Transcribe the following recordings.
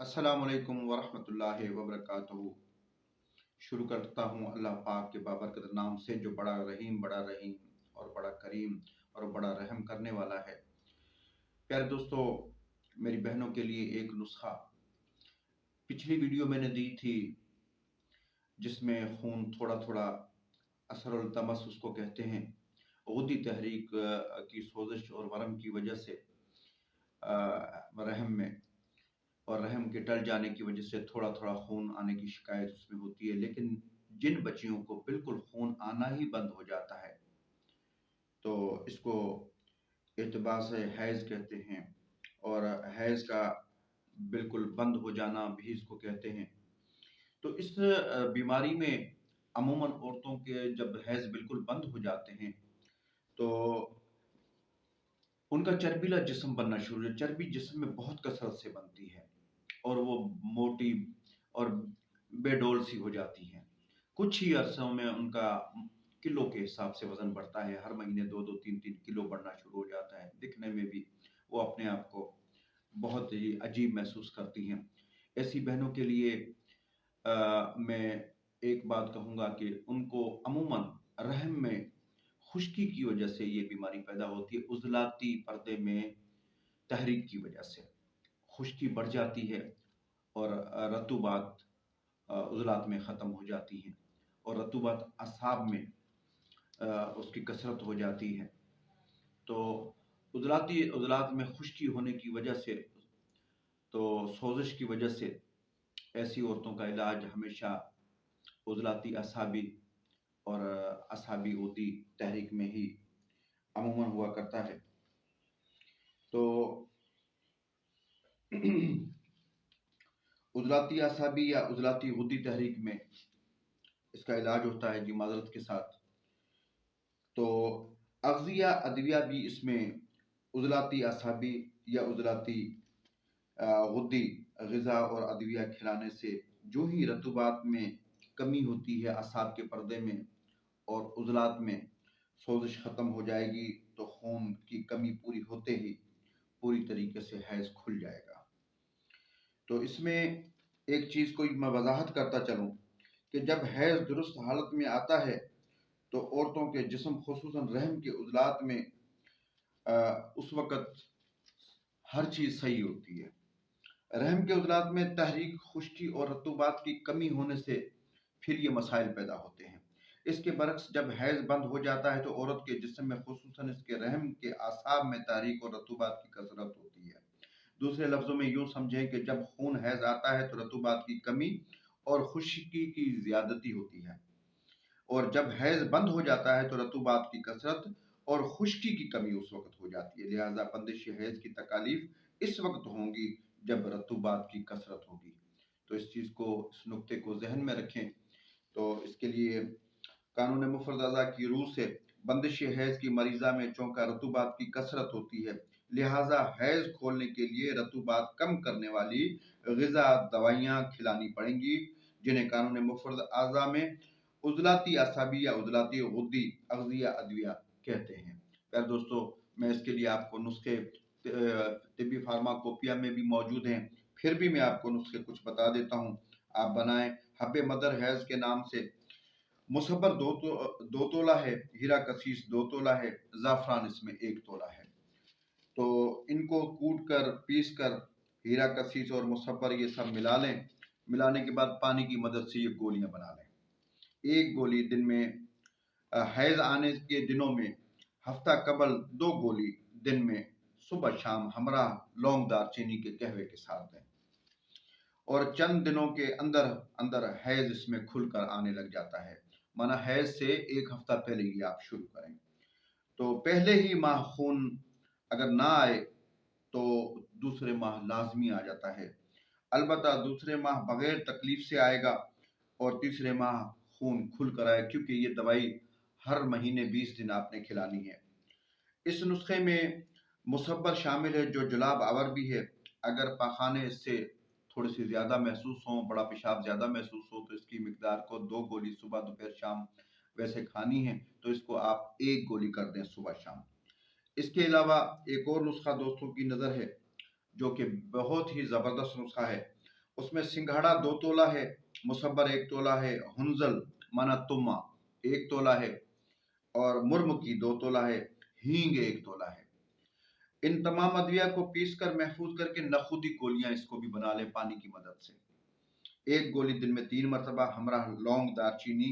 अस्सलाम वालेकुम वरहमतुल्लाहि वबरकातुहू। शुरू करता हूँ अल्लाह पाक के बाबरकत नाम से जो बड़ा रहीम और बड़ा करीम और बड़ा रहम करने वाला है। प्यारे दोस्तों, मेरी बहनों के लिए एक नुस्खा पिछली वीडियो मैंने दी थी, जिसमें खून थोड़ा थोड़ा असरुल तमस उसको कहते हैं, गुद्दी तहरीक की सोजिश और वरम की वजह से रहम में और रहम के टल जाने की वजह से थोड़ा थोड़ा खून आने की शिकायत उसमें होती है। लेकिन जिन बच्चियों को बिल्कुल खून आना ही बंद हो जाता है तो इसको इर्तिबास हैज़ कहते हैं, और हैज़ का बिल्कुल बंद हो जाना भी इसको कहते हैं। तो इस बीमारी में अमूमन औरतों के जब हैज़ बिल्कुल बंद हो जाते हैं तो उनका चर्बीला जिस्म बनना शुरू हो, चर्बी जिस्म में बहुत कसरत से बनती है और वो मोटी और बेडौल सी हो जाती हैं। कुछ ही अरसों में उनका किलो के हिसाब से वज़न बढ़ता है। हर महीने 2-2 3-3 किलो बढ़ना शुरू हो जाता है। दिखने में भी वो अपने आप को बहुत ही अजीब महसूस करती हैं। ऐसी बहनों के लिए मैं एक बात कहूँगा कि उनको अमूमन रहम में खुश्की की वजह से ये बीमारी पैदा होती है। उज़लाती पर्दे में तहरीक की वजह से खुश्की बढ़ जाती है और रतूबात उज़लात में ख़त्म हो जाती हैं और रतूबात असाब में उसकी कसरत हो जाती है। तो उज़लात में खुश्की होने की वजह से, तो सोज़िश की वजह से ऐसी औरतों का इलाज हमेशा उज़लाती असाबी और असाबी गुद्दी तहरीक में ही अमूमन हुआ करता है। तो उज़लाती असाबी या उज़लाती गुद्दी तहरीक में इसका इलाज होता है जी माज़रत के साथ। तो अग़ज़िया अदविया भी इसमें उज़लाती असाबी या उज़लाती गुद्दी ग़िज़ा और अदविया खिलाने से जो ही रतूबात में कमी होती है असाब के पर्दे में और उज़लात में, सोज़िश ख़त्म हो जाएगी। तो खून की कमी पूरी होते ही पूरी तरीके से हैज़ खुल जाएगा। तो इसमें एक चीज़ को मैं वज़ाहत करता चलूँ कि जब हैज़ दुरुस्त हालत में आता है तो औरतों के जिस्म ख़ुसूसन रहम के उज़लात में उस वक़्त हर चीज़ सही होती है। रहम के उज़लात में तहरीक, खुश्की और रतूबात की कमी होने से फिर ये मसाइल पैदा होते हैं। इसके बरक्स जब हैज़ बंद हो जाता है तो औरत के जिस्म में ख़ुसूसन इसके रहम के आसाब में तहरीक और रतूबात की कसरत होती है। दूसरे लफ्ज़ों में यूँ समझें कि जब खून हैज़ आता है तो रतूबात की कमी और खुश्की की ज़्यादती होती है, और जब हैज़ बंद हो जाता है तो रतूबात की कसरत और खुश्की की कमी उस वक़्त हो जाती है। लिहाज़ा बंदिश हैज़ की तकालीफ इस वक़्त होंगी जब रतूबात की कसरत होगी। तो इस चीज़ को, इस नुक्ते को ज़हन में रखें। तो इसके लिए कानून मुफ़रद अज़ा की रूह से बंदिश हैज़ की मरीज़ा में चूँकि रतूबात की कसरत होती है, लिहाजा हैज़ खोलने के लिए रतूबात कम करने वाली ग़िज़ा दवाइयाँ खिलानी पड़ेंगी, जिन्हें कानून मुफ़रद अज़ा में उज़लाती असाबी या उज़लाती गुद्दी अग़ज़िया अदविया कहते हैं। प्यारे दोस्तों, मैं इसके लिए आपको नुस्खे तिब्बी फार्माकोपिया में भी मौजूद हैं, फिर भी मैं आपको नुस्खे कुछ बता देता हूँ। आप बनाएँ। हब्बे मदर हैज़ के नाम से मुसब्बर 2 तोला है, हीरा कसीस 2 तोला है, ज़ाफ़रान इसमें 1 तोला है। तो इनको कूट कर, पीस कर हीरा कसीस और मुसब्बर ये सब मिला लें। मिलाने के बाद पानी की मदद से ये गोलियाँ बना लें। 1 गोली दिन में हैज़ आने के दिनों में हफ्ता कबल 2 गोली दिन में सुबह शाम हमरा लौंग दालचीनी के कहवे के साथ दें, और चंद दिनों के अंदर अंदर हैज़ इसमें खुलकर आने लग जाता है। माना हैज़ से 1 हफ्ता पहले ही आप शुरू करें। तो पहले ही माह खून अगर ना आए तो दूसरे माह लाजमी आ जाता है। अलबत्ता दूसरे माह बगैर तकलीफ से आएगा और तीसरे माह खून खुल कर आए, क्योंकि ये दवाई हर महीने 20 दिन आपने खिलानी है। इस नुस्खे में मुसब्बर शामिल है जो जुलाब आवर भी है। अगर पाखाने इससे थोड़ी सी ज़्यादा महसूस हो, बड़ा पेशाब ज़्यादा महसूस हो, तो इसकी मिकदार को 2 गोली सुबह दोपहर शाम वैसे खानी है, तो इसको आप 1 गोली कर दें सुबह शाम। इसके अलावा एक और नुस्खा दोस्तों की नज़र है जो कि बहुत ही ज़बरदस्त नुस्खा है। उसमें सिंघाड़ा 2 तोला है, मुसब्बर 1 तोला है, हुंजल माना तुम्मा 1 तोला है और मुर्मुकी 2 तोला है, हींग 1 तोला है। इन तमाम अदविया को पीस कर महफूज करके नखुदी गोलियां इसको भी बना लें पानी की मदद से। 1 गोली दिन में 3 मरतबा हमरा लौंग दारचीनी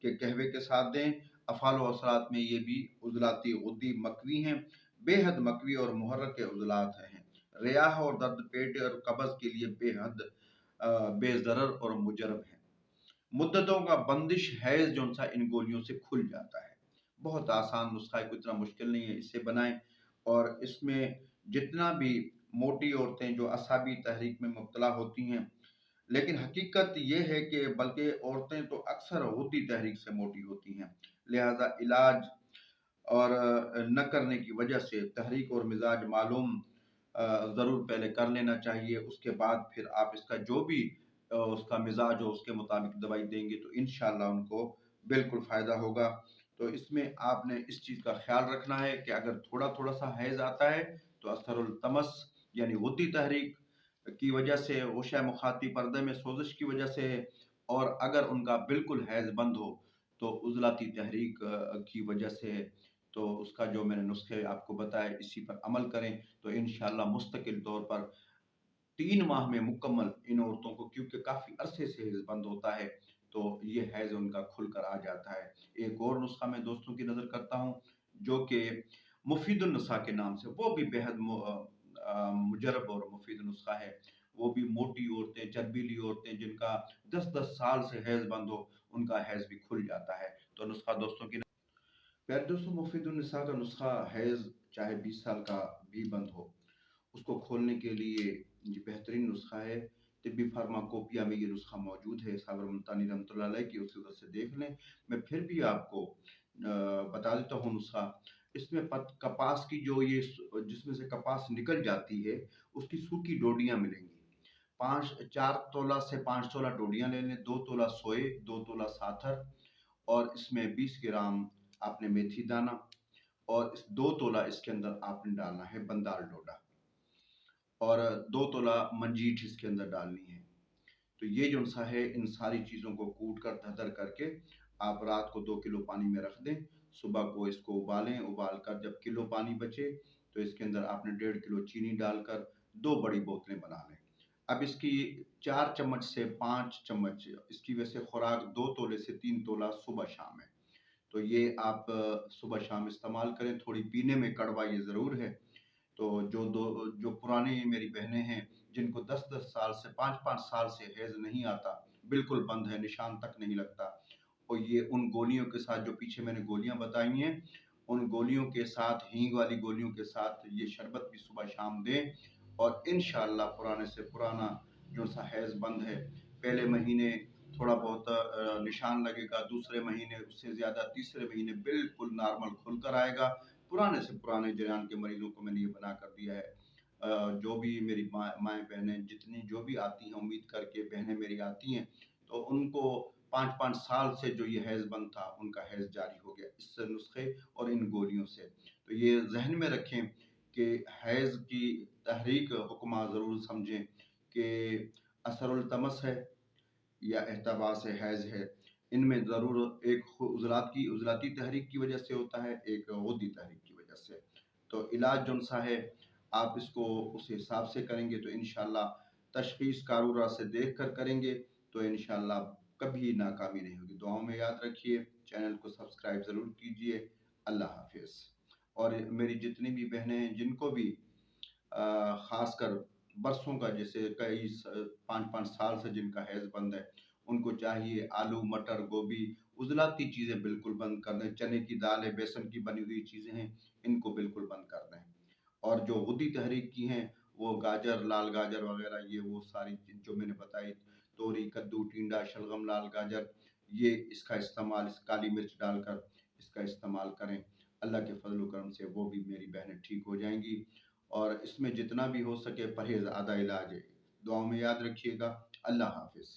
के कहवे के साथ दें। अफाल व असरात में ये भी उजलाती गुद्दी मकवी हैं, बेहद मकवी और मुहर्रक के उजलात हैं। रियाह और दर्द पेट और कब्ज के लिए बेहद बेज़रर और मुजरब हैं। मुद्दतों का बंदिश हैज़ जो सा इन गोलियों से खुल जाता है। बहुत आसान नुस्खा है, कोई इतना मुश्किल नहीं है, इसे बनाएं। और इसमें जितना भी मोटी औरतें जो असाबी तहरीक में मुब्तला होती हैं, लेकिन हकीकत ये है कि बल्कि औरतें तो अक्सर गुद्दी तहरीक से मोटी होती हैं, लिहाजा इलाज और न करने की वजह से तहरीक और मिजाज मालूम ज़रूर पहले कर लेना चाहिए। उसके बाद फिर आप इसका जो भी उसका मिजाज हो उसके मुताबिक दवाई देंगे तो इंशाअल्लाह उनको बिल्कुल फ़ायदा होगा। तो इसमें आपने इस चीज़ का ख्याल रखना है कि अगर थोड़ा थोड़ा सा हैज़ आता है तो असरुल तमस यानी गुद्दी तहरीक की वजह से, गुशा मुखाती पर्दे में सोजिश की वजह से है। और अगर उनका बिल्कुल हैज़ बंद हो तो उजलाती तहरीक की वजह से है। तो उसका जो मैंने नुस्खे आपको बताए इसी पर अमल करें तो इंशाअल्लाह मुस्तकिल तौर पर 3 माह में मुकम्मल इन औरतों को, क्योंकि काफ़ी अरसे से हैज़ बंद होता है, तो ये हैज़ उनका खुल कर आ जाता है। एक और नुस्खा मैं दोस्तों की नज़र करता हूँ जो कि मुफीदुन नसा के नाम से, वो भी बेहद मुजरब और मुफीद नुस्खा है। वो भी मोटी औरतें, चर्बीली औरतें जिनका 10-10 साल से हैज़ बंद हो, उनका हैज़ भी खुल जाता है। तो नुस्खा दोस्तों की प्यारे दोस्तों, मुफीदुन नसा का नुस्खा हैज़ चाहे 20 साल का भी बंद हो, उसको खोलने के लिए ये बेहतरीन नुस्खा है। तिब्बी फार्माकोपिया में ये नुस्खा मौजूद है, साबर मुल्तानी रहमतुल्लाह अलैह की, उस उधर से देख लें। मैं फिर भी आपको बता देता हूँ नुस्खा। इसमें कपास की जो ये जिसमें से कपास निकल जाती है उसकी सूखी डोडियाँ मिलेंगी। 4 तोला से 5 तोला डोडियाँ ले लें, 2 तोला सोए, 2 तोला साथर और इसमें 20 ग्राम आपने मेथी दाना और इस 2 तोला इसके अंदर आपने डालना है बंदाल डोडा और 2 तोला मंजीठ इसके अंदर डालनी है। तो ये जो सा है इन सारी चीज़ों को कूट कर धदर करके आप रात को 2 किलो पानी में रख दें। सुबह को इसको उबालें, उबाल कर जब किलो पानी बचे तो इसके अंदर आपने 1.5 किलो चीनी डालकर 2 बड़ी बोतलें बना लें। अब इसकी 4 चम्मच से 5 चम्मच इसकी वैसे खुराक 2 तोले से 3 तोला सुबह शाम है। तो ये आप सुबह शाम इस्तेमाल करें। थोड़ी पीने में कड़वा ये ज़रूर है। तो जो पुरानी मेरी बहनें हैं जिनको 10-10 साल से 5-5 साल से हैज़ नहीं आता, बिल्कुल बंद है, निशान तक नहीं लगता, और ये उन गोलियों के साथ जो पीछे मैंने गोलियां बताई हैं, उन गोलियों के साथ, हींग वाली गोलियों के साथ ये शरबत भी सुबह शाम दें और इंशाअल्लाह पुराने से पुराना जो सा हैज़ बंद है, पहले महीने थोड़ा बहुत निशान लगेगा, दूसरे महीने उससे ज़्यादा, तीसरे महीने बिल्कुल नॉर्मल खुल कर आएगा। पुराने से पुराने जरान के मरीजों को मैंने ये बना कर दिया है। जो भी मेरी माएँ बहनें जितनी जो भी आती हैं, उम्मीद करके बहनें मेरी आती हैं, तो उनको 5-5 साल से जो ये हैज़ बंद था उनका हैज़ जारी हो गया इस नुस्खे और इन गोलियों से। तो ये जहन में रखें कि हैज़ की तहरीक हुक्मा ज़रूर समझें कि असरुल तमस है या एहतबास हैज़ है, इनमें ज़रूर एक उज़लाती तहरीक की वजह से होता है, एक गुद्दी तहरीक की वजह से। तो इलाज जौन सा है आप इसको उस हिसाब से करेंगे तो इंशाअल्लाह तशख़ीस कारूरा से देख कर करेंगे तो इंशाअल्लाह कभी नाकामी नहीं होगी। दुआओं में याद रखिए, चैनल को सब्सक्राइब ज़रूर कीजिए। अल्लाह हाफ़िज़। और मेरी जितनी भी बहनें हैं जिनको भी ख़ासकर बरसों का, जैसे कई 5-5 साल से जिनका हैज़ बंद है, उनको चाहिए आलू, मटर, गोभी, उज़लाती चीज़ें बिल्कुल बंद कर दें। चने की दाल है, बेसन की बनी हुई चीज़ें हैं, इनको बिल्कुल बंद कर दें। और जो गुद्दी तहरीक की हैं, वो गाजर, लाल गाजर वग़ैरह, ये वो सारी चीज़ जो मैंने बताई, तोरी, कद्दू, टिंडा, शलगम, लाल गाजर, ये इसका इस्तेमाल, इस काली मिर्च डालकर इसका इस्तेमाल करें। अल्लाह के फ़ज़ल व करम से वो भी मेरी बहनें ठीक हो जाएँगी। और इसमें जितना भी हो सके परहेज़ आधा इलाज है। दुआओं में याद रखिएगा। अल्लाह हाफ़िज़।